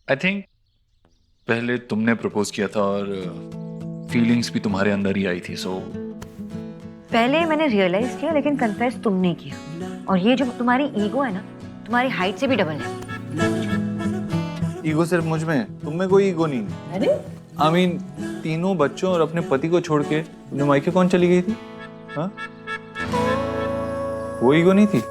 I think पहले तुमने propose किया था और फीलिंग्स भी तुम्हारे अंदर ही आई थी, सो पहले मैंने रियलाइज किया लेकिन कन्फेस तुमने किया। और ये जो तुम्हारी ईगो है ना, तुम्हारी हाइट से भी डबल है। ईगो सिर्फ मुझ में है, तुम में कोई ईगो नहीं है। अरे I mean, तीनों बच्चों और अपने पति को छोड़ के तुमने मायके कौन चली गई थी? हाँ? वो ईगो नहीं थी?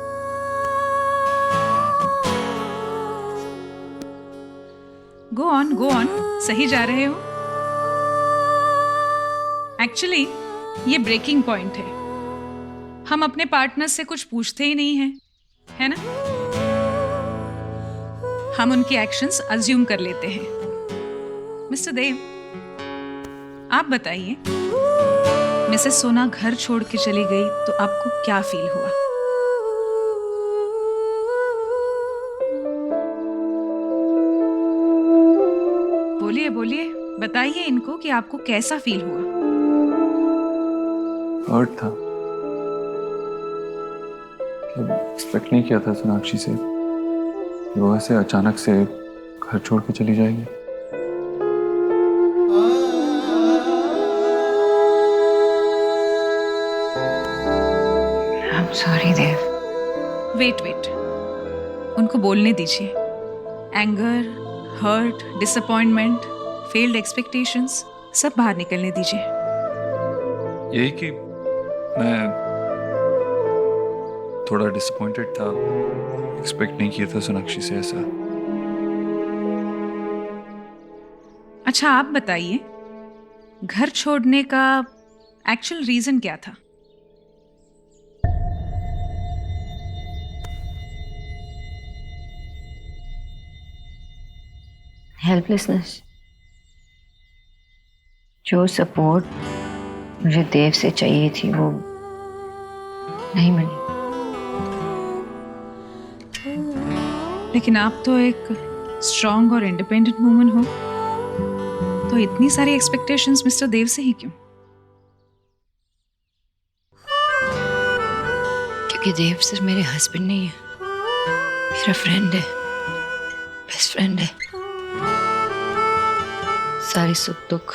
गो ऑन, सही जा रहे हो। एक्चुअली ये ब्रेकिंग पॉइंट है। हम अपने पार्टनर से कुछ पूछते ही नहीं हैं, है ना? हम उनकी एक्शंस अज्यूम कर लेते हैं। मिस्टर देव, आप बताइए, मिसेस सोना घर छोड़ के चली गई तो आपको क्या फील हुआ? बोलिए बोलिए, बताइए इनको कि आपको कैसा फील हुआ। हर्ट था। एक्सपेक्ट नहीं किया था सोनाक्षी से वो ऐसे अचानक से घर छोड़ के चली जाएगी। I am sorry Dev. Wait, उनको बोलने दीजिए। Anger, hurt, disappointment, failed expectations सब बाहर निकलने दीजिए। यही कि मैं थोड़ा डिसअपॉइंटेड था, एक्सपेक्ट नहीं किया था सोनाक्षी से ऐसा। अच्छा, आप बताइए, घर छोड़ने का एक्चुअल रीजन क्या था? हेल्पलेसनेस। जो सपोर्ट मुझे देव से चाहिए थी वो नहीं मिली। लेकिन आप तो एक स्ट्रॉन्ग और इंडिपेंडेंट वुमन हो, तो इतनी सारी एक्सपेक्टेशंस मिस्टर देव से ही क्यों? क्योंकि देव सिर्फ मेरे हस्बैंड नहीं है, मेरा फ्रेंड है, बेस्ट फ्रेंड है। सारी सुख दुख,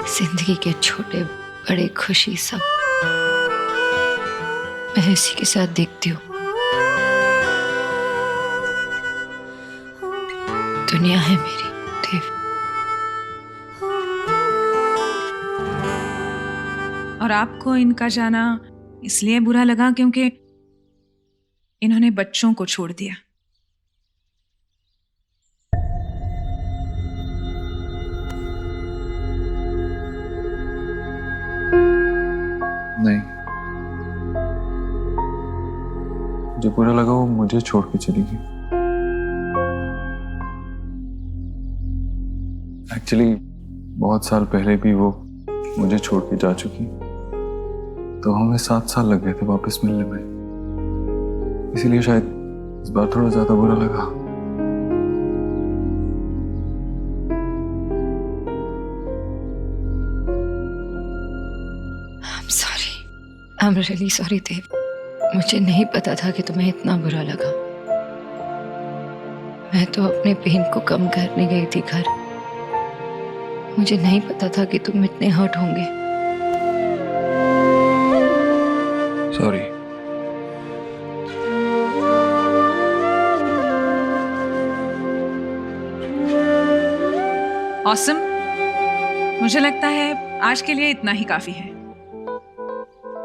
जिंदगी के छोटे बड़े खुशी सब मैं इसी के साथ देखती हूँ। दुनिया है मेरी देव। और आपको इनका जाना इसलिए बुरा लगा क्योंकि इन्होंने बच्चों को छोड़ दिया। नहीं, जो बुरा लगा वो मुझे छोड़ के चली गई। एक्चुअली बहुत साल पहले भी वो मुझे छोड़ के जा चुकी, तो हमें 7 साल लग गए थे वापस मिलने में। इसीलिए शायद इस बार थोड़ा ज्यादा बुरा लगा। I'm really sorry देव। मुझे नहीं पता था कि तुम्हें इतना बुरा लगा। मैं तो अपने पेन को कम करने गई थी घर। मुझे नहीं पता था कि तुम इतने हर्ट होंगे। सॉरी। ऑसम, मुझे लगता है आज के लिए इतना ही काफी है।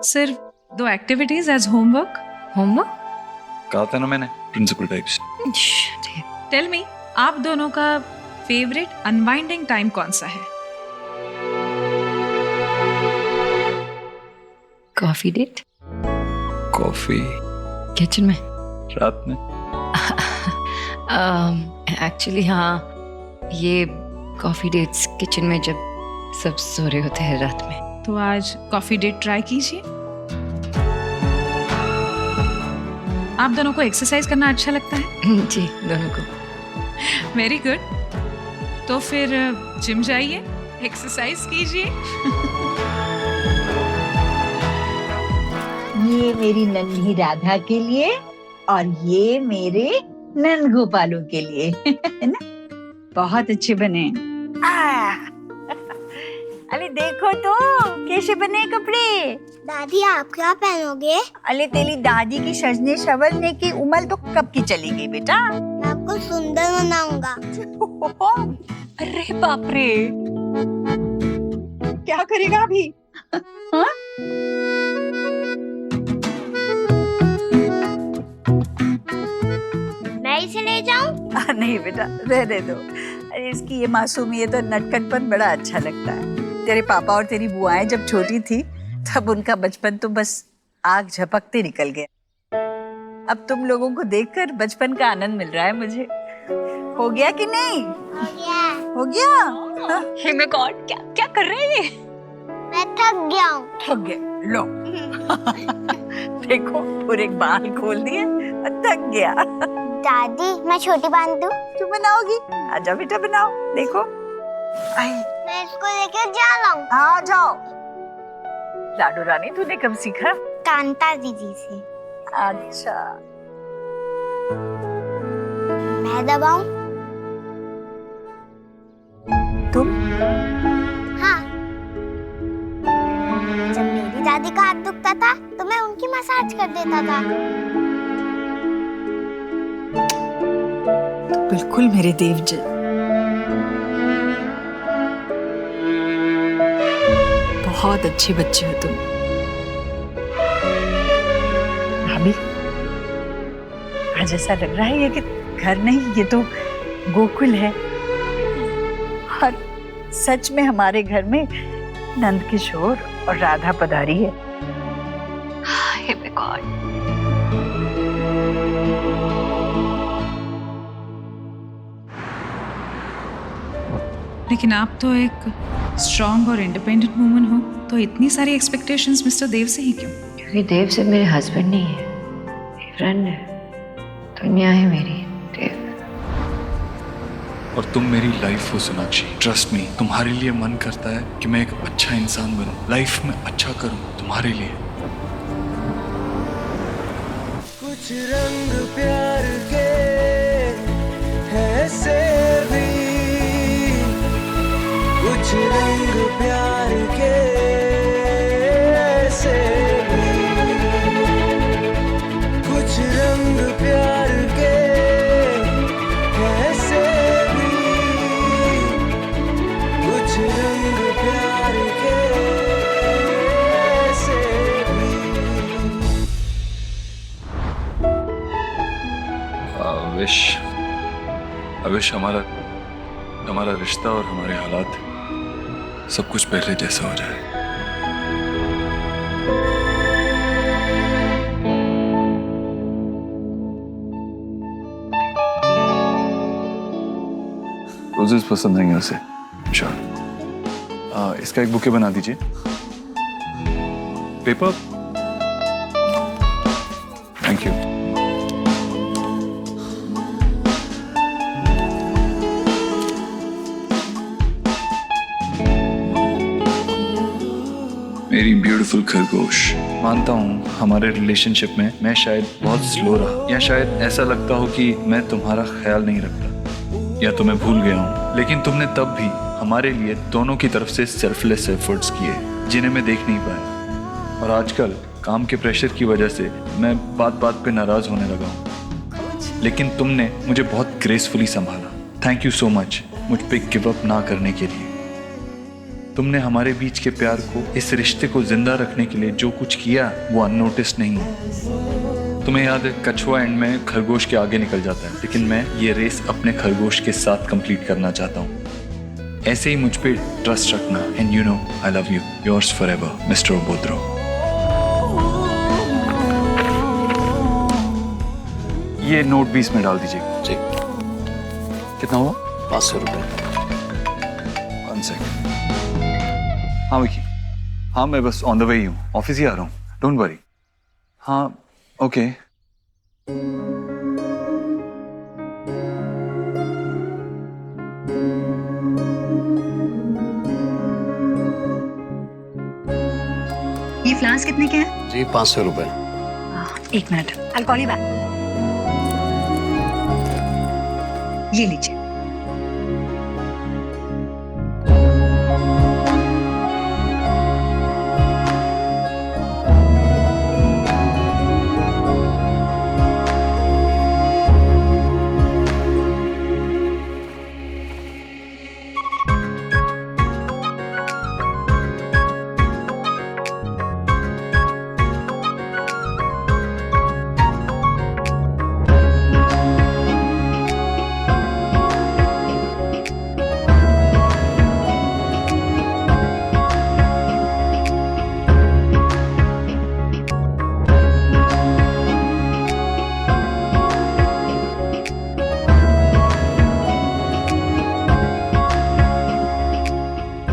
सिर्फ 2 एक्टिविटीज एज होमवर्क। होमवर्क? कहा था ना मैंने, प्रिंसिपल टाइप्स। टेल मी, आप दोनों का फेवरेट अनवाइंडिंग टाइम कौन सा है? Coffee date. कॉफी किचन में रात में। एक्चुअली हाँ, ये कॉफी डेट्स किचन में जब सब सो रहे होते हैं रात में। तो आज कॉफी डेट ट्राई कीजिए। आप दोनों को एक्सरसाइज करना अच्छा लगता है? जी, दोनों को। Very good. तो फिर जिम जाइए, एक्सरसाइज कीजिए। ये मेरी नन्ही राधा के लिए और ये मेरे नंद गोपालों के लिए है ना? बहुत अच्छे बने हैं। अरे देखो तो कैसे बने कपड़े। दादी आप क्या पहनोगे? अरे तेरी दादी की सजने संवरने की उम्र तो कब की चली गई बेटा। मैं आपको सुंदर बनाऊंगा। अरे बाप रे, क्या करेगा अभी? हाँ? मैं इसे ले जाऊं? नहीं बेटा, रहने दो। अरे इसकी ये मासूमियत और नटखटपन बड़ा अच्छा लगता है। तेरे पापा और तेरी बुआएं जब छोटी थी तब उनका बचपन तो बस आग झपकते निकल गया। अब तुम लोगों को देखकर बचपन का आनंद मिल रहा है मुझे। हो गया कि नहीं? हो गया। हो गया? हाँ? हे माय गॉड, क्या क्या कर रहे हैं ये? मैं थक गया हूँ। थक गए, लो। देखो पूरे बाल खोल दिए और थक गया। दादी मैं छोटी बांध दूं? तू बनाओगी? आजा बेटा बनाओ। देखो आई, मैं इसको लेकर जा रहा हूँ। आ जाओ। लाडू रानी तूने कब सीखा? कांता दीदी से। अच्छा, मैं दबाऊं? तुम? हाँ। जब मेरी दादी का हाथ दुखता था तो मैं उनकी मसाज कर देता था। बिल्कुल मेरे देव जी। बहुत अच्छे बच्चे हो तुम। भाभी, आज ऐसा लग रहा है ये कि घर नहीं, ये तो गोकुल है। और सच में हमारे घर में नंद किशोर और राधा पधारी है। Hey my God. लेकिन आप तो एक स्ट्रॉन्ग और इंडिपेंडेंट वुमन हो, तो इतनी सारी एक्सपेक्टेशंस मिस्टर देव से ही क्यों? क्योंकि देव से मेरे हस्बैंड नहीं है, मेरी फ्रेंड है, दुनिया है मेरी देव। और तुम मेरी लाइफ हो सोनाक्षी। ट्रस्ट मी, तुम्हारे लिए मन करता है कि मैं एक अच्छा इंसान बनूं, लाइफ में अच्छा करूं तुम्हारे लिए। कुछ रंग प्यार के ऐसे भी, कुछ रंग प्यार के ऐसे भी, कुछ रंग प्यार के ऐसे भी, कुछ रंग प्यार के ऐसे भी। I wish हमारा रिश्ता और हमारे हालात सब कुछ पहले जैसा हो जाए। रोजेस पसंद नहीं है उसे। श्योर। इसका एक बुके बना दीजिए। पेपर। Thank you. मेरी ब्यूटीफुल खरगोश, मानता हूँ हमारे रिलेशनशिप में मैं शायद बहुत स्लो रहा, या शायद ऐसा लगता हो कि मैं तुम्हारा ख्याल नहीं रखता या तुम्हें भूल गया हूँ, लेकिन तुमने तब भी हमारे लिए दोनों की तरफ से सेल्फलेस एफर्ट्स किए जिन्हें मैं देख नहीं पाया। और आजकल काम के प्रेशर की वजह से मैं बात बात पे नाराज होने लगा हूँ, लेकिन तुमने मुझे बहुत ग्रेसफुली संभाला। थैंक यू सो मच मुझ पे गिव अप ना करने के लिए। तुमने हमारे बीच के प्यार को, इस रिश्ते को जिंदा रखने के लिए जो कुछ किया वो अननोटिस्ड नहीं है। तुम्हें याद है कछुआ एंड में खरगोश के आगे निकल जाता है, लेकिन मैं ये रेस अपने खरगोश के साथ कंप्लीट करना चाहता हूँ। ऐसे ही मुझ पे ट्रस्ट रखना। And you know I love you, yours forever mister Obodro. ये नोट भी इसमें डाल दीजिए। जी। कितना हुआ? 500 रुपये। 1 सेकंड। हाँ विकी, हाँ मैं बस ऑन द वे ही हूँ, ऑफिस ही आ रहा हूँ, डोंट वरी। हाँ ओके। ये फ्लावर्स कितने के हैं? जी 500 रुपये। एक minute, I'll call you back. ये लीजिए।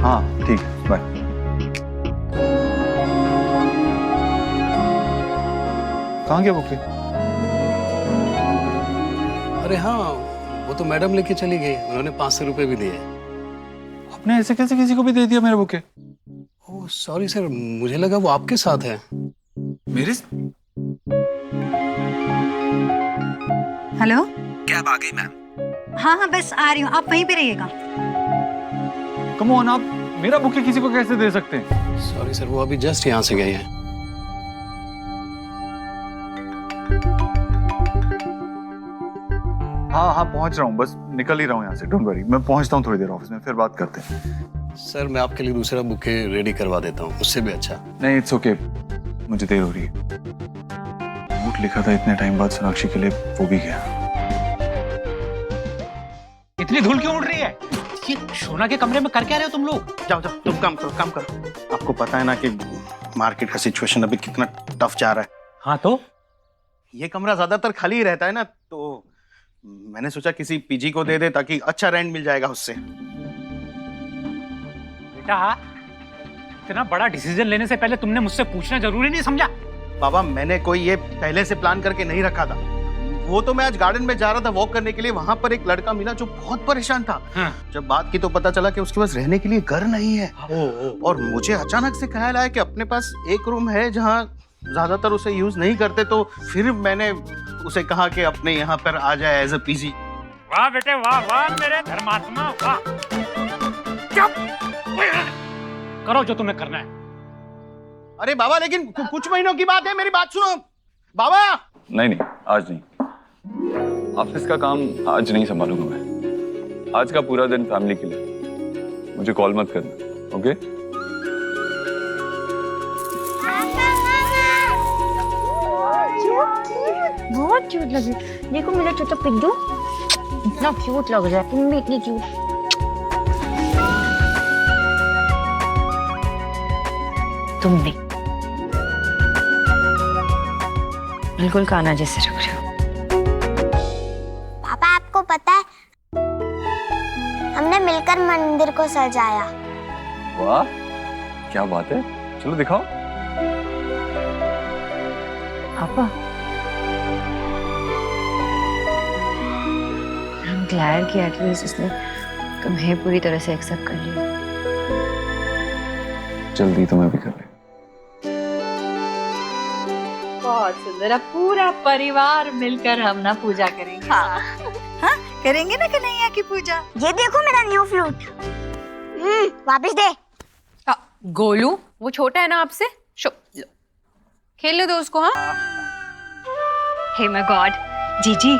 हाँ ठीक है, बाय। कहाँ गया बुके? अरे हाँ, वो तो मैडम लेके चली गई, उन्होंने 500 रुपए भी दिए। आपने ऐसे कैसे किसी को भी दे दिया मेरे बुके? ओह सॉरी सर, मुझे लगा वो आपके साथ है। मेरे हेलो, कैब आ गई मैम। हाँ हाँ बस आ रही हूँ, आप वहीं पे रहिएगा। कम ऑन, आप मेरा बुके किसी को कैसे दे सकते हैं? सॉरी सर, वो अभी जस्ट यहाँ से गई है। हाँ हाँ पहुंच रहा हूँ, बस निकल ही रहा हूँ यहाँ से। डोंट वरी, मैं पहुंचता हूँ थोड़ी देर ऑफिस में, फिर बात करते हैं। सर मैं आपके लिए दूसरा बुके रेडी करवा देता हूँ, उससे भी अच्छा। नहीं इट्स ओके, मुझे देर हो रही है। नोट लिखा था इतने टाइम बाद सोनाक्षी के लिए, वो भी गया। इतनी धूल क्यों उड़ रही है? ये सोना के कमरे में कर क्या रहे हो तुम लोग? जाओ जाओ, तुम काम करो, काम करो। आपको पता है ना कि मार्केट का सिचुएशन अभी कितना टफ जा रहा है। हाँ तो ये कमरा ज्यादातर खाली ही रहता है ना, तो मैंने सोचा किसी पीजी को दे दे ताकि अच्छा रेंट मिल जाएगा उससे। बेटा, इतना बड़ा डिसीजन लेने से पहले तुमने मुझसे पूछना जरूरी नहीं समझा? बाबा मैंने कोई ये पहले से प्लान करके नहीं रखा था। वो तो मैं आज गार्डन में जा रहा था वॉक करने के लिए, वहां पर एक लड़का मिला जो बहुत परेशान था। हाँ। जब बात की तो पता चला कि उसके पास रहने के लिए घर नहीं है। और मुझे अचानक से ख्याल आया कि अपने पास एक रूम है जहाँ ज्यादातर उसे यूज नहीं करते, तो फिर मैंने उसे कहा कि अपने यहाँ पर आ जाए एज अ पीजी। वाह बेटे वाह, वाह मेरे धर्मात्मा, वाह। करो जो तुम्हें करना है। अरे बाबा लेकिन कुछ महीनों की बात है, मेरी बात सुनो बाबा। नहीं नहीं, आज नहीं। ऑफिस का काम आज नहीं संभालूंगा मैं। आज का पूरा दिन फैमिली के लिए। मुझे कॉल मत करना, ओके? बहुत क्यूट लगी। देखो मेरा छोटा पिग्गू इतना क्यूट लग रहा है, तुम भी इतनी क्यूट। तुम भी बिल्कुल कान्हा जैसे लग रहे हो। पापा आपको पता है हमने मिलकर मंदिर को सजाया। वाह क्या बात है, चलो दिखाओ। पापा I'm glad कि एटलीस्ट उसने तुम्हें पूरी तरह से एक्सेप्ट कर लिया। जल्दी तुम्हें भी कर ले। बहुत सुंदर। अब पूरा परिवार मिलकर हम ना पूजा करेंगे। हाँ हाँ करेंगे ना कन्हैया की पूजा। ये देखो मेरा न्यू फ्लूट। वापस दे। गोलू वो छोटा है ना आपसे, खेलने दो उसको। हाँ हे माय गॉड, जीजी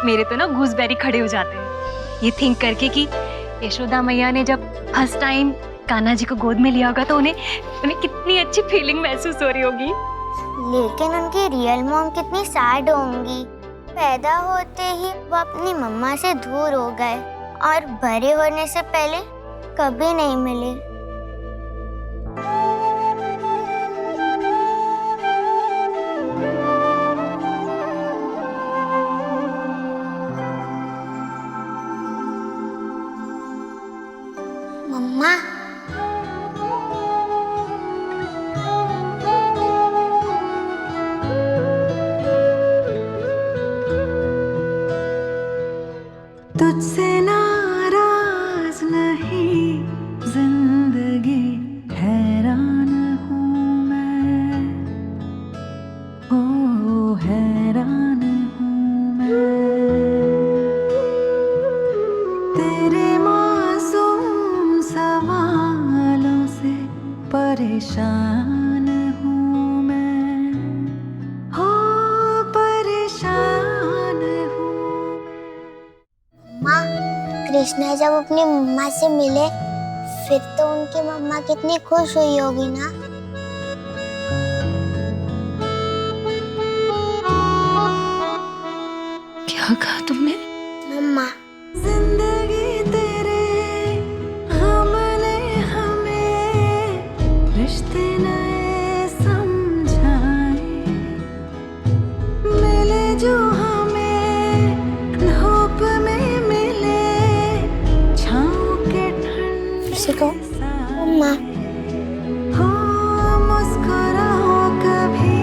मेरे तो ना गूसबेरी खड़े हो जाते हैं ये थिंक करके कि यशोदा मैया ने जब फर्स्ट टाइम कान्हा जी को गोद में लिया होगा तो उन्हें कितनी अच्छी फीलिंग महसूस हो रही होगी। लेकिन उनकी रियल मॉम कितनी सैड होंगी। पैदा होते ही वो अपनी मम्मा से दूर हो गए और बड़े होने से पहले कभी नहीं मिले। मम्मा तुझसे नाराज नहीं जिंदगी, हैरान हूँ मैं, ओ हैरान हूँ मैं। परेशान हूँ मैं, हो परेशान हूँ। माँ, कृष्णा जब अपनी मम्मा से मिले फिर तो उनकी मम्मा कितनी खुश हुई होगी ना। क्या कहा तुमने? मम्मा। जिंदगी तेरे हमने हमें रिश्ते नए समझाए, मिले जो हमें धूप में मिले छाँव के ठंड से कहो मम्मा। हो मुस्कुराओ कभी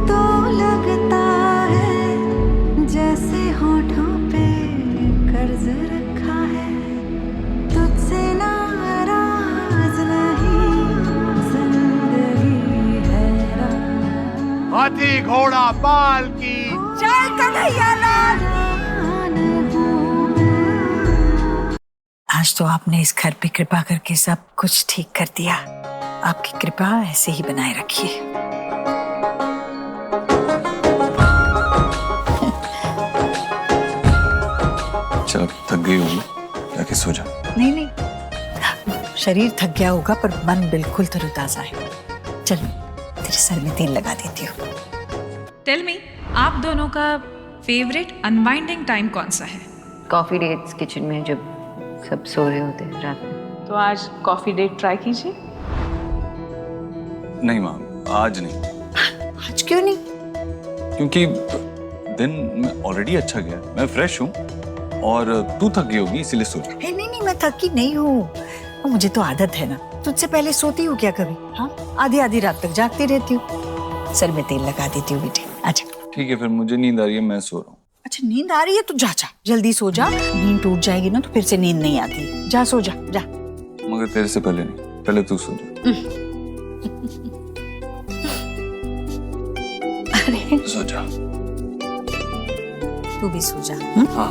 तो लगता है जैसे होठों पे कर्ज रखा है, तुझसे नाराज नहीं जिंदगी हैरान। हाथी घोड़ा बाल की जय कन्हैया लाल। आज तो आपने इस घर पे कृपा करके सब कुछ ठीक कर दिया। आपकी कृपा ऐसे ही बनाए रखिए। चल थक गई होगी, जाके सो जा। नहीं नहीं, शरीर थक गया होगा पर मन बिल्कुल तरोताजा है। चल तेरे सर में तेल लगा देती हूँ। टेल मी, आप दोनों का फेवरेट अनवाइंडिंग टाइम कौन सा है? कॉफी डेट्स किचन में जब सब सो रहे होते हैं रात में। तो आज कॉफी डेट ट्राई कीजिए। नहीं माँ, आज नहीं। आज क्यों नहीं? क्योंकि दिन में ऑलरेडी अच्छा गया, मैं फ्रेश हूँ और तू थक गई होगी इसीलिए सो जा। नहीं नहीं, मैं थकी नहीं हूँ। मुझे तो आदत है ना, तुझसे पहले सोती हूँ क्या कभी? हाँ, आधी आधी रात तक जागती रहती हूँ। सर में तेल लगा देती हूँ बेटे। अच्छा ठीक है, फिर मुझे नींद आ रही है, मैं सो रहा हूँ। अच्छा, नींद आ रही है तो जा जा, जल्दी सो जा। नींद टूट जाएगी ना तो फिर से नींद नहीं आती। जा सो जा, जा। मगर तेरे से पहले नहीं, पहले तू सो जा। अरे सो जा। तू भी सो जा। हाँ।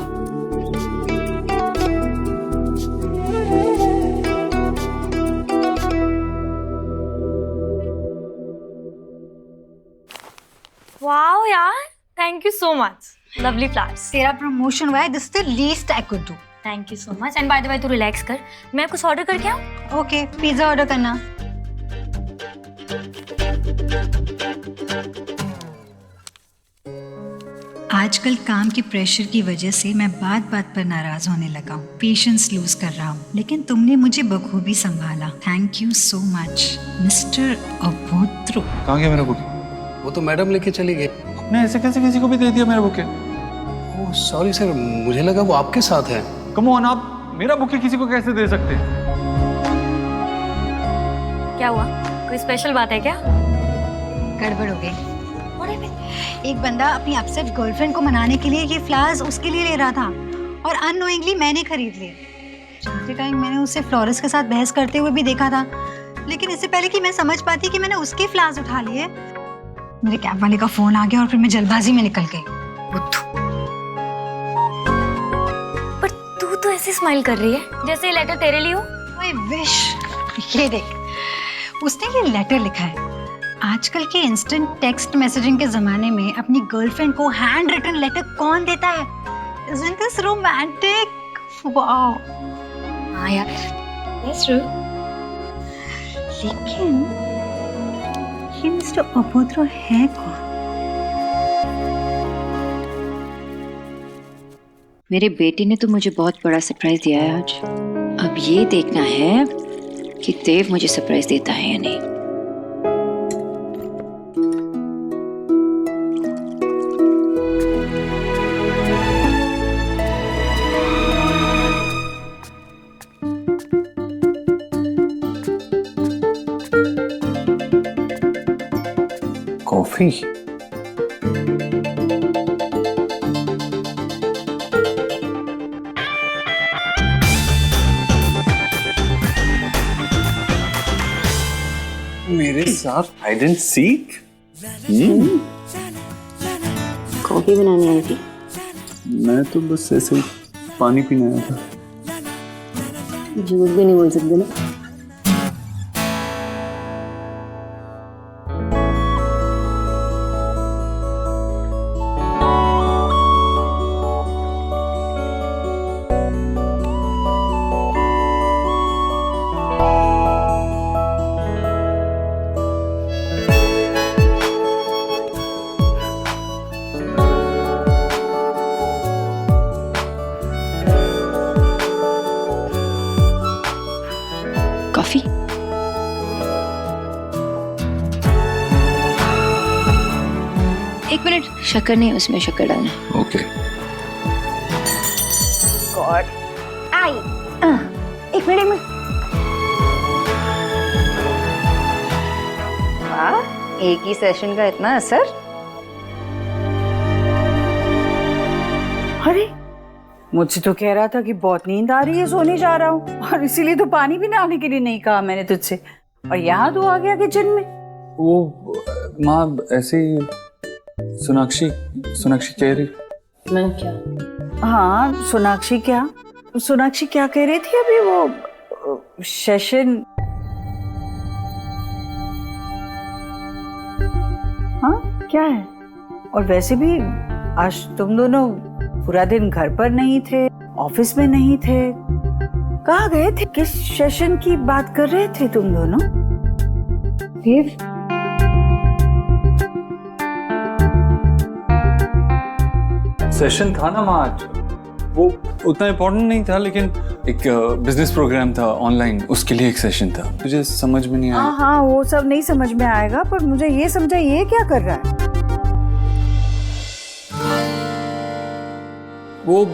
वाओ यार, thank you so much. Lovely flowers. तेरा प्रमोशन हुआ है, this is the least I could do. Thank you so much. And by the way, तू रिलैक्स कर, मैं कुछ ऑर्डर करके आऊँ? ओके, पिज्जा ऑर्डर करना। आजकल काम के प्रेशर की वजह से मैं बात बात पर नाराज होने लगा हूँ, पेशेंस लूज कर रहा हूँ, लेकिन तुमने मुझे बखूबी संभाला। Thank you so much mister अभद्र। कहाँ गया मेरा बुके? वो तो मैडम लेके चली गई। आपने ऐसे कैसे किसी को भी दे दिया मेरा बुके? ओह सॉरी सर, मुझे लगा वो आपके साथ है। कम ऑन, आप मेरा बुके किसी को कैसे दे सकते हैं? क्या हुआ? कोई स्पेशल बात है क्या? गड़बड़ हो गई। एक बंदा अपनी अपसेट गर्लफ्रेंड को मनाने के लिए ये फ्लावर्स उसके लिए ले रहा था और अननोइंगली मैंने खरीद लिए। चलते टाइम मैंने उसे फ्लोरिस्ट के साथ बहस करते हुए भी देखा था, लेकिन इससे पहले कि मैं समझ पाती कि मैंने उसके फ्लावर्स उठा लिए, मेरे कैब वाले का फोन आ गया और फिर मैं जल्दबाजी में निकल गई। बुद्धू। पर तू तो ऐसे स्माइल कर रही है जैसे ये लेटर तेरे लिए हो। I wish. ये देख, उसने ये लेटर लिखा है। आजकल के इंस्टेंट टेक्स्ट मैसेजिंग के जमाने में अपनी गर्लफ्रेंड को हैंड रिटन लेटर कौन देता है? Isn't this romantic? Wow. हाँ यार, that's true. लेकिन ये मिस्टर अभद्र है कौन? मेरे बेटे ने तो मुझे बहुत बड़ा सरप्राइज दिया है आज। अब ये देखना है कि देव मुझे सरप्राइज देता है या नहीं। कॉफी? मेरे साथ हाइड एंड सीक? कॉफी बनाने आई थी। मैं तो बस ऐसे ही पानी पीने आया था। झूठ भी नहीं बोल सकते ना। एक मिनट, शक्कर नहीं, उसमें शक्कर डालना है। ओके। गॉड, आई एक मिनट। वाह, एक ही सेशन का इतना असर। अरे, मुझसे तो कह रहा था कि बहुत नींद आ रही है, सोने जा रहा हूँ, और इसीलिए तो पानी भी नहाने के लिए नहीं कहा मैंने तुझसे, और यहाँ तो आ गया किचन में। वो माँ ऐसे ही सोनाक्षी कह रही। मैं क्या? हाँ, सोनाक्षी क्या कह रही थी अभी? वो सेशन। हाँ, क्या है? और वैसे भी आज तुम दोनों पूरा दिन घर पर नहीं थे, ऑफिस में नहीं थे, कहाँ गए थे? किस सेशन की बात कर रहे थे तुम दोनों? देव, सेशन था ना माँ आज, वो उतना इम्पोर्टेंट नहीं था, लेकिन एक बिजनेस प्रोग्राम था ऑनलाइन, उसके लिए एक सेशन था। तुझे समझ में नहीं आया? हाँ, वो सब नहीं समझ में आएगा, पर मुझे ये समझा ये क्या कर रहा है? वो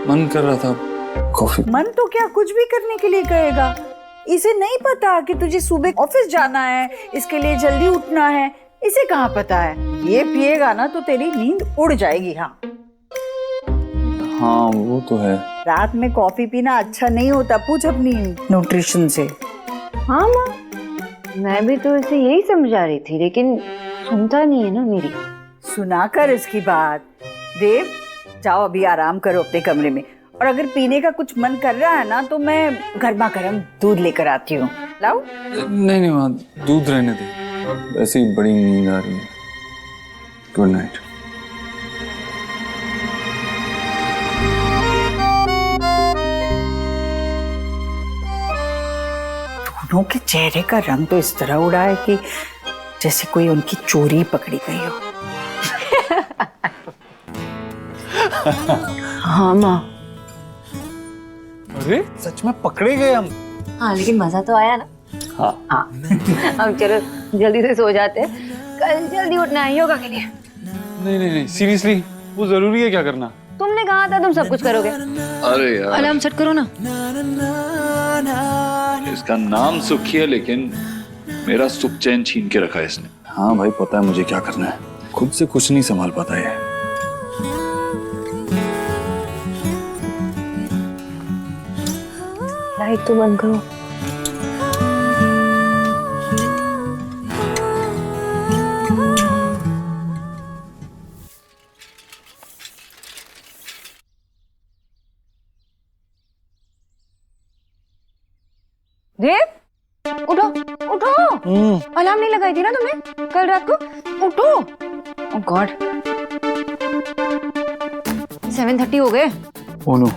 मन कर रहा था कॉफी। मन तो क्या कुछ भी करने के लिए कहेगा। इसे नहीं पता कि तुझे सुबह ऑफिस जाना है, इसके लिए जल्दी उठना है, इसे कहाँ पता है? ये पिएगा ना तो तेरी नींद उड़ जाएगी। हाँ वो तो है। रात में कॉफी पीना अच्छा नहीं होता, पूछ अपनी न्यूट्रिशन से। हाँ माँ, मैं भी तो इसे यही समझा रही थी, लेकिन सुनता नहीं है ना मेरी। सुना कर इसकी बात। देव, जाओ अभी आराम करो अपने कमरे में, और अगर पीने का कुछ मन कर रहा है ना तो मैं गर्मा गर्म दूध लेकर आती हूँ। लाओ? नहीं माँ, दूध रहने दे, ऐसे ही बड़ी नींद आ रही है। Good night. दोनों के चेहरे का रंग तो इस तरह उड़ा है कि जैसे कोई उनकी चोरी पकड़ी गई हो। हाँ माँ। अरे सच में पकड़े गए हम। हाँ, लेकिन मजा तो आया ना। हाँ। अब चलो जल्दी से सो जाते हैं, कल जल्दी उठना है योगा के लिए। नहीं सीरियसली, वो जरूरी है क्या करना? तुमने कहा था तुम सब कुछ करोगे। अरे यार, अलार्म सेट करो ना। इसका नाम सुखी है, लेकिन मेरा सुख चैन छीन के रखा है इसने। हाँ भाई, पता है मुझे क्या करना है, खुद से कुछ नहीं संभाल पाता है। लाइट तो बंद करो। देव, उठो उठो। अलार्म नहीं लगाई थी ना तुमने कल रात को? उठो। ओह गॉड, 7:30 हो गए। Oh no.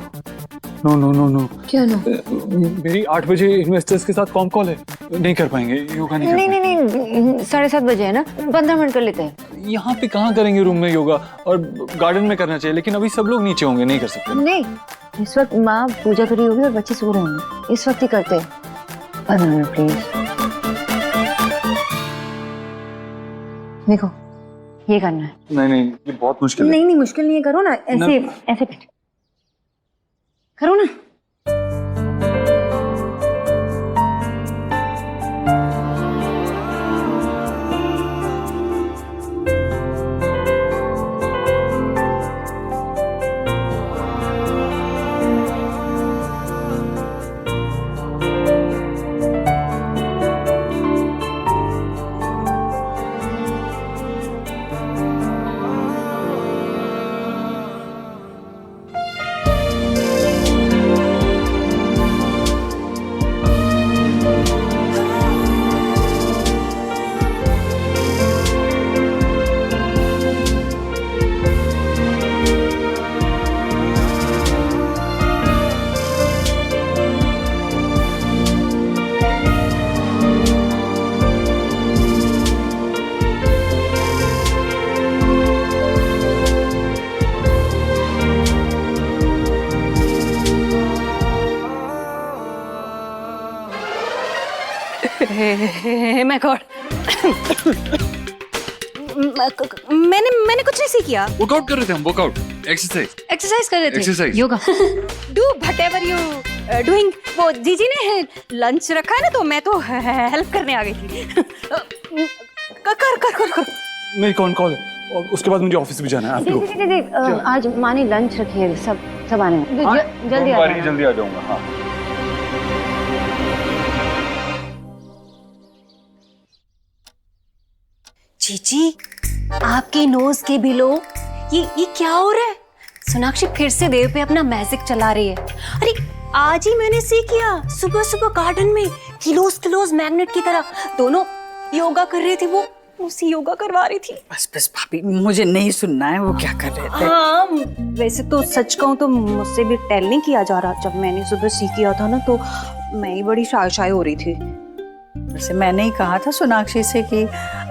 क्या नो? मेरी 8 बजे इन्वेस्टर्स के साथ कॉम कॉल है, नहीं कर पाएंगे, योगा नहीं कर पाएंगे। नहीं 7:30 बजे है ना, 15 मिनट कर लेते हैं। यहाँ पे कहाँ करेंगे रूम में योगा, और गार्डन में करना चाहिए, लेकिन अभी सब लोग नीचे होंगे, नहीं कर सकते। नहीं, इस वक्त माँ पूजा करी होगी और बच्चे सो रहे होंगे, इस वक्त ही करते हैं। 15 मिनट प्लीज। देखो, ये करना है। नहीं ये बहुत मुश्किल है। नहीं मुश्किल नहीं है, करो ना, ऐसे करो ना। मैं गॉड, मैंने कुछ नहीं सीखा। वर्कआउट कर रहे थे हम, वर्कआउट, एक्सरसाइज। एक्सरसाइज कर रहे थे। Exercise. Yoga. Do whatever you doing. वो जीजी ने लंच रखा है ना, तो मैं तो हेल्प करने आ गई थी। कर। मेरी कौन कॉल है और उसके बाद मुझे ऑफिस भी जाना है। दीदी आज माँ ने लंच रखी है, सब आने में। जल्दी आ जाना। जल्दी आ जाऊंगा। हाँ। जीजी आपके नोज के बिलो ये क्या हो रहा है? सोनाक्षी फिर से देव पे अपना मैजिक चला रही है। अरे आज ही मैंने सीखा, सुबह सुबह गार्डन में किलोज मैग्नेट की तरह दोनों योगा कर रहे थे। वो उसी योगा करवा रही थी। बस भाभी, मुझे नहीं सुनना है वो क्या कर रहे थे। हाँ, वैसे तो सच कहूँ तो मुझसे भी टेल नहीं किया जा रहा। जब मैंने सुबह सीख किया था ना, तो मैं ही बड़ी शाय हो रही थी। वैसे मैंने ही कहा था सोनाक्षी से कि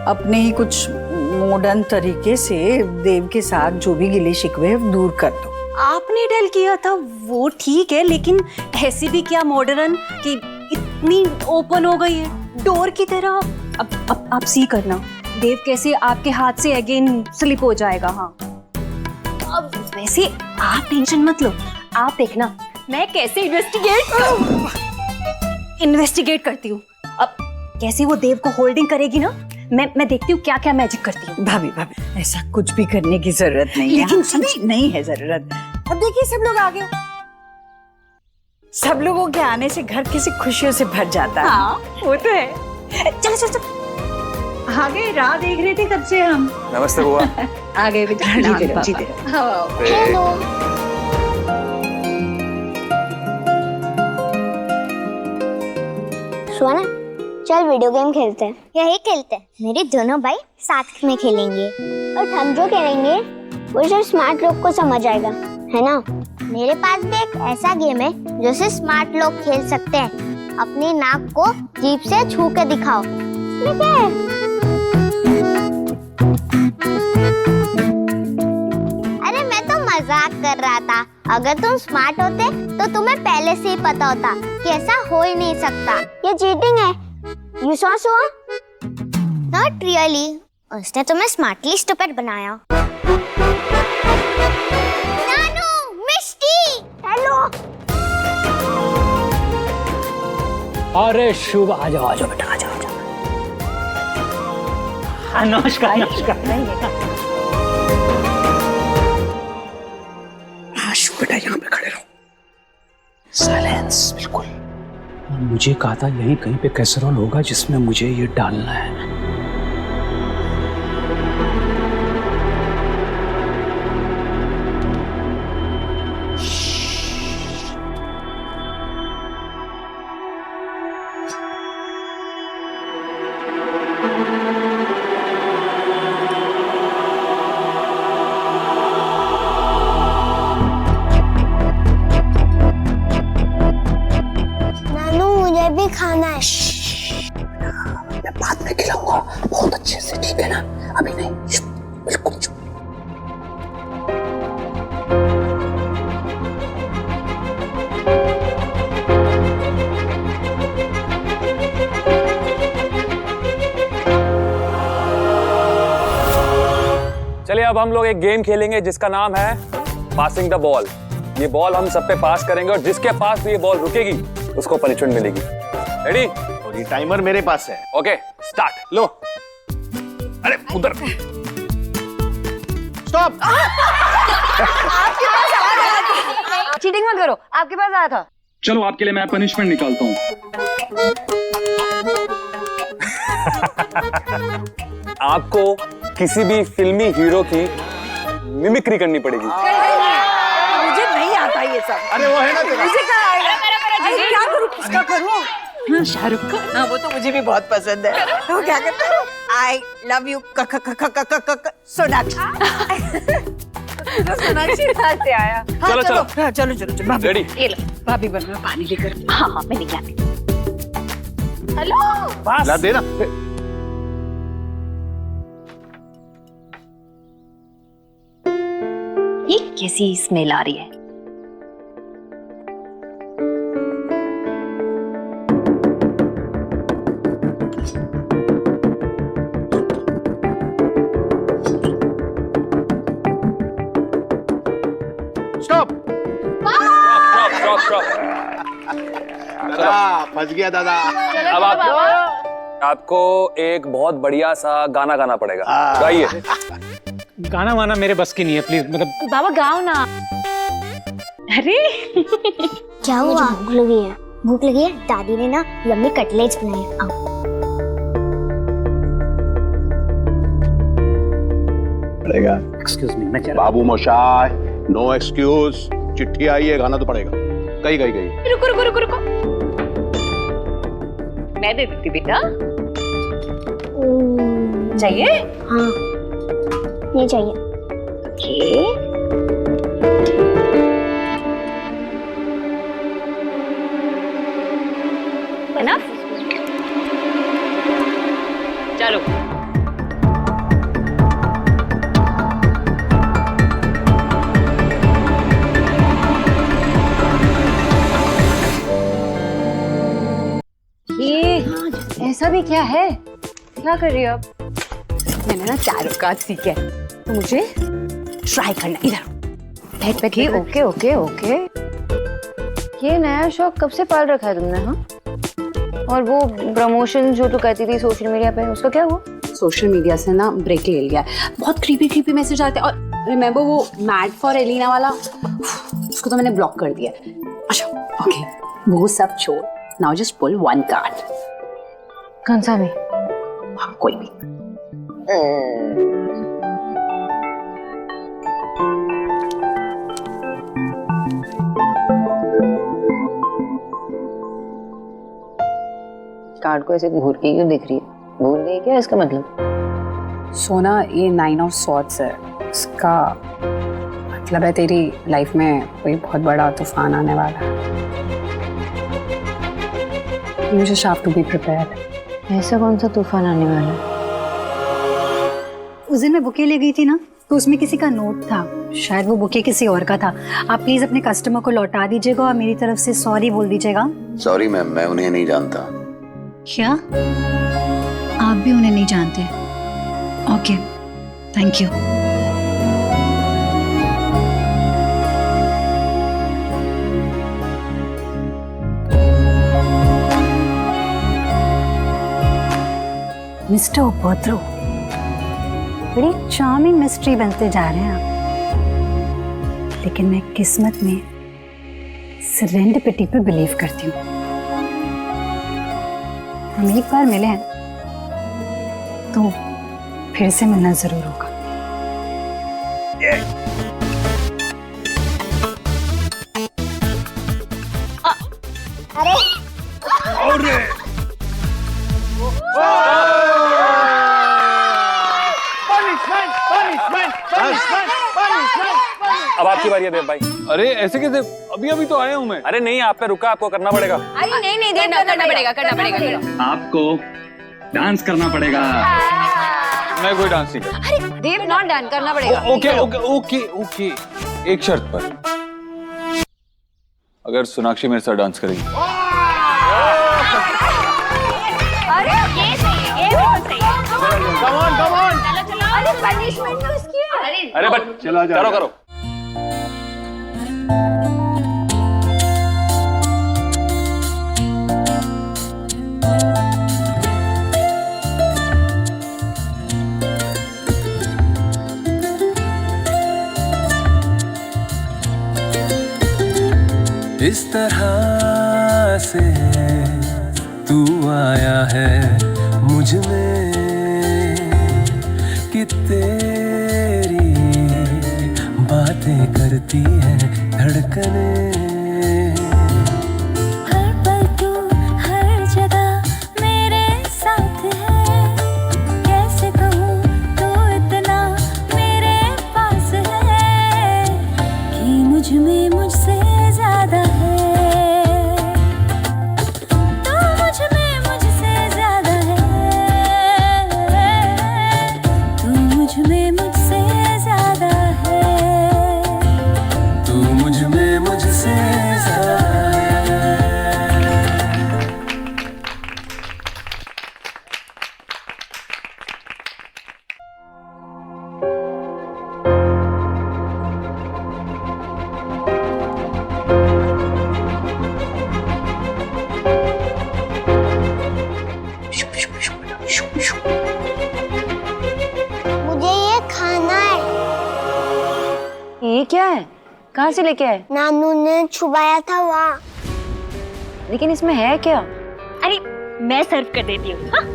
अपने ही कुछ मॉडर्न तरीके से देव के साथ जो भी गिले शिकवे दूर कर दो। आपने टेल किया था वो ठीक है, लेकिन ऐसी भी क्या मॉडर्न कि इतनी ओपन हो गई है डोर की तरह। अब आप सी करना, देव कैसे आपके हाथ से अगेन स्लिप हो जाएगा। हाँ, अब वैसे आप टेंशन मत लो, आप देखना मैं कैसे इन्वेस्टिगेट करती हूँ। अब कैसे वो देव को होल्डिंग करेगी ना, मैं देखती हूँ क्या क्या मैजिक करती हूँ। भाभी ऐसा कुछ भी करने की जरूरत नहीं है। लेकिन नहीं है जरूरत। अब देखिए सब लोग आ गए। सब लोगों के आने से घर कैसे खुशियों से भर जाता है। हाँ, वो तो है। चलो आ गए, राह देख रहे थे कब से हम। नमस्ते बुआ। आ गए बेटा, जीते रहो। हेलो। सुना, चल वीडियो गेम खेलते हैं। यही खेलते हैं। मेरे दोनों भाई साथ में खेलेंगे और हम जो खेलेंगे वो सिर्फ स्मार्ट लोग को समझ आएगा, है ना? मेरे पास भी एक ऐसा गेम है जो सिर्फ स्मार्ट लोग खेल सकते हैं। अपनी नाक को जीभ से छू के दिखाओ। ठीक है? अरे मैं तो मजाक कर रहा था। अगर तुम स्मार्ट होते तो तुम्हें पहले से ही पता होता कि ऐसा हो ही नहीं सकता। ये चीटिंग है। You saw so? Not really. उसने तुम्हें स्मार्टली स्टूपिड बनाया। नानू, मिष्टी, हेलो। अरे शुभ, आ जाओ बेटा, आ जाओ। नमस्कार। हाँ शुभ बेटा, यहाँ पे खड़े रहो। साइलेंस, बिल्कुल। मुझे कहा था यहीं कहीं पे कैसरोल होगा जिसमें मुझे ये डालना है। भी खाना है। मैं बाद में खिलाऊंगा बहुत अच्छे से, ठीक है ना? अभी नहीं, बिल्कुल चुप। चलिए अब हम लोग एक गेम खेलेंगे जिसका नाम है पासिंग द बॉल। ये बॉल हम सब पे पास करेंगे और जिसके पास भी ये बॉल रुकेगी उसको पनिशमेंट मिलेगी। रेडी? और ये टाइमर मेरे पास है। Okay, start. लो। अरे उधर। स्टॉप। आपके पास आया था। चीटिंग मत करो, आपके पास आया था। चलो आपके लिए मैं पनिशमेंट निकालता हूँ। आपको किसी भी फिल्मी हीरो की मिमिक्री करनी पड़ेगी। मुझे नहीं आता ये सब। अरे वो है ना तेरा। मुझे कहाँ आएगा? क्या करूँ, किसका करूँ? शाहरुख खान। हाँ, वो तो मुझे भी बहुत पसंद है। तो क्या करता हूँ? I love you Sonakshi. Sonakshi कहाँ से आया? चलो चलो चलो चलो चलो। भाभी, रेडी? ये लो, भाभी बन मैं पानी लेकर। हाँ मैं लेके आती हूँ। हेलो। ला देना। ये कैसी स्मेल आ रही है? चलो दादा फंस गया दादा। अब आपको एक बहुत बढ़िया सा गाना गाना पड़ेगा। गाइए। गाना वाना मेरे बस की नहीं है, प्लीज। मतलब बाबा गाओ ना। अरे क्या हुआ? भूख लगी है? भूख लगी है? दादी ने ना यम्मी कटलेट्स बनाए, आओ। पड़ेगा। एक्सक्यूज मी, मैं चला। बाबू मोशाय, नो एक्सक्यूज। चिट्ठी आई है, गाना तो पड़ेगा। गई गई गई। रुको रुको रुको रुको, मैं दे देती बेटा। चाहिए? हाँ ये चाहिए। ओके ना, चलो। ये ऐसा भी क्या है? क्या कर रही हो आप? मैंने ना तारुकात सीखा है, तो मुझे ट्राई करना। इधर बैठ बैठ। Okay okay okay. ये नया शौक कब से पाल रखा है तुमने? हाँ, और वो प्रमोशन जो तू कहती थी सोशल मीडिया पे, उसका क्या हुआ? सोशल मीडिया से ना ब्रेक ले लिया है। बहुत क्रीपी मैसेज आते हैं। और रिमेम्बर वो मैड फॉर एलिना वाला, उसको तो मैंने ब्लॉक कर दिया। अच्छा ओके, वो सब छोड़, now just pull one card. कौन सा भी? हाँ, कोई भी। कार्ड को ऐसे घूर के क्यों दिख रही है? भूल गई क्या इसका मतलब? सोना, ये 9 ऑफ सॉर्ड्स है। इसका मतलब है तेरी लाइफ में कोई बहुत बड़ा तूफान आने वाला है। You just have to be prepared. ऐसा कौन सा तूफान आने वाला है? उस दिन मैं बुके ले गई थी ना, तो उसमें किसी का नोट था। शायद वो बुके किसी और का था। आप प्लीज अपने कस्टमर को लौटा दीजिएगा और मेरी तरफ से सॉरी बोल दीजिएगा। सॉरी मैम, मैं उन्हें नहीं जानता। क्या आप भी उन्हें नहीं जानते? Okay, thank you. मिस्टर उपद्रव, बड़ी चार्मिंग मिस्ट्री बनते जा रहे हैं आप। लेकिन मैं किस्मत में सेरेंडिपिटी पे बिलीव करती हूँ। हम एक बार मिले हैं तो फिर से मिलना जरूर होगा। अरे अब आपकी बारी है देव भाई। अरे ऐसे कैसे? अभी अभी तो आया हूँ मैं। अरे नहीं, आप पे रुका, आपको करना पड़ेगा। अरे नहीं करना पड़ेगा। आपको डांस करना पड़ेगा। मैं कोई डांस नहीं कर। अरे देव, नॉट डांस करना पड़ेगा। ओके ओके ओके ओके, एक शर्त पर, अगर सोनाक्षी मेरे साथ डांस करेगी। अरे ये सही है, ये बिल्कुल सही है। Come on, come on. चलो। अरे पनिशमेंट तो इसकी है। अरे बट करो करो। इस तरह से तू आया है मुझ में कि तेरी बातें करती है धड़कने। हर पल तू हर जगह मेरे साथ है, कैसे कहूँ तू इतना मेरे पास है कि मुझ में मुझसे ज्यादा है। तू मुझ में मुझसे ज्यादा है, तू मुझ में मुझसे ज्यादा है, तू मुझ में मुझसे ये क्या है? कहाँ से लेके आए? नानू ने छुपाया था वहाँ। लेकिन इसमें है क्या? अरे मैं सर्व कर देती हूँ। हाँ?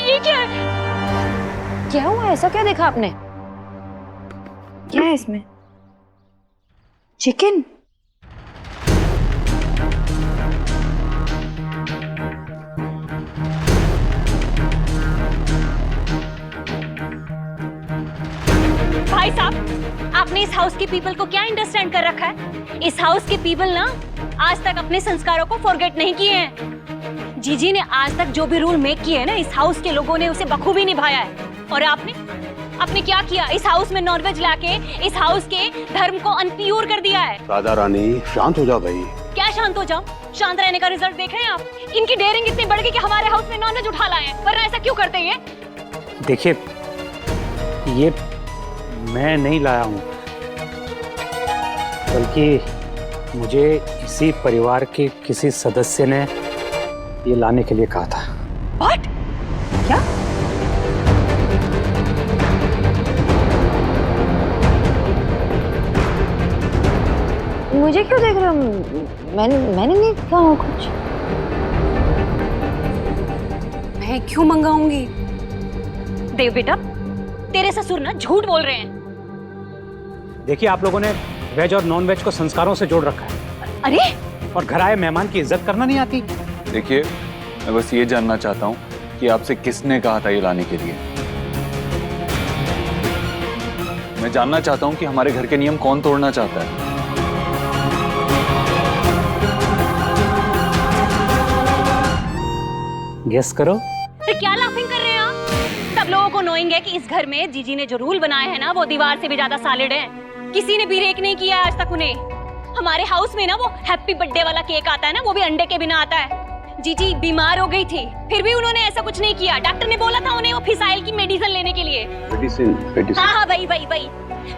ये क्या है? क्या हुआ? ऐसा क्या देखा आपने? क्या है इसमें? चिकन? भाई साहब, आपने इस हाउस के पीपल को क्या अंडरस्टैंड कर रखा है? इस हाउस के पीपल ना आज तक अपने संस्कारों को फॉरगेट नहीं किए हैं। जीजी ने आज तक जो भी रूल मेक किए हैं ना, इस हाउस के लोगों ने उसे बखूबी निभाया है। और आपने क्या किया? इस हाउस में नॉनवेज लाके इस हाउस के धर्म को अनप्योर कर दिया है। राधा रानी शांत हो जाओ भाई। क्या शांत हो जाऊं? शांत रहने का रिजल्ट देख रहे हैं आप? इनकी डेयरिंग इतनी बढ़ गई कि हमारे हाउस में नॉनवेज उठा लाए हैं। वरना ऐसा क्यों करते हैं? देखिए, ये मैं नहीं लाया हूँ, बल्कि मुझे इसी परिवार के किसी सदस्य ने ये लाने के लिए कहा था। What? क्या? मुझे क्यों देख रहे हो? मैंने नहीं कहा कुछ। मैं क्यों मंगाऊंगी? देव बेटा, तेरे ससुर ना झूठ बोल रहे हैं। देखिए, आप लोगों ने वेज और नॉन वेज को संस्कारों से जोड़ रखा है। अरे! और घर आए मेहमान की इज्जत करना नहीं आती। देखिए, मैं बस ये जानना चाहता हूँ कि आपसे किसने कहा था ये लाने के लिए। मैं जानना चाहता हूँ कि हमारे घर के नियम कौन तोड़ना चाहता है। गेस करो। फिर क्या लाफिंग कर रहे हैं आप? सब लोगों को नोइंग है कि इस घर में जीजी ने जो रूल बनाए हैं ना, वो दीवार से भी ज्यादा सॉलिड है। किसी ने भी ब्रेक नहीं किया आज तक उन्हें। हमारे हाउस में ना वो हैप्पी बर्थडे वाला केक आता है ना, वो भी अंडे के बिना आता है। जीजी बीमार हो गई थी, फिर भी उन्होंने ऐसा कुछ नहीं किया। डॉक्टर ने बोला था उन्हें वो फिसाइल की मेडिसिन लेने के लिए। मेडिसिन। हाँ, वही।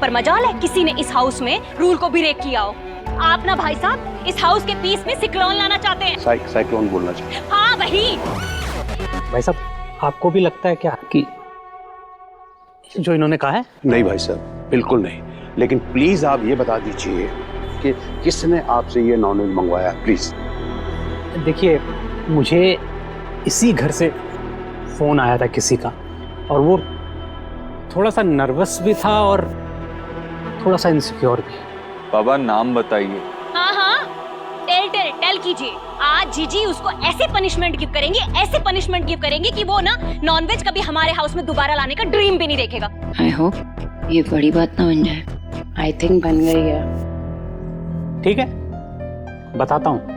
पर मजाल है किसी ने इस हाउस में रूल को ब्रेक किया हो। आप ना भाई साहब इस हाउस के पीस में सिक्लोन लाना चाहते हैं। साइक्लोन बोलना चाहिए। हाँ वही। भाई साहब, आपको भी लगता है क्या कि जो इन्होंने कहा है? नहीं भाई साहब, बिल्कुल नहीं। लेकिन प्लीज आप ये बता दीजिए कि किसने आपसे ये नॉनवेज मंगवाया, प्लीज। देखिए, मुझे इसी घर से फोन आया था किसी का, और वो थोड़ा सा नर्वस भी था और थोड़ा सा इनसिक्योर भी। बाबा, नाम बताइए। हाँ, टेल कीजिए। आज जीजी उसको ऐसे पनिशमेंट गिव करेंगे कि वो ना नॉनवेज कभी हमारे हाउस में दोबारा लाने का ड्रीम भी नहीं देखेगा। आई होप ये बड़ी बात ना बन जाए। आई थिंक बन गई है। ठीक है, बताता हूँ।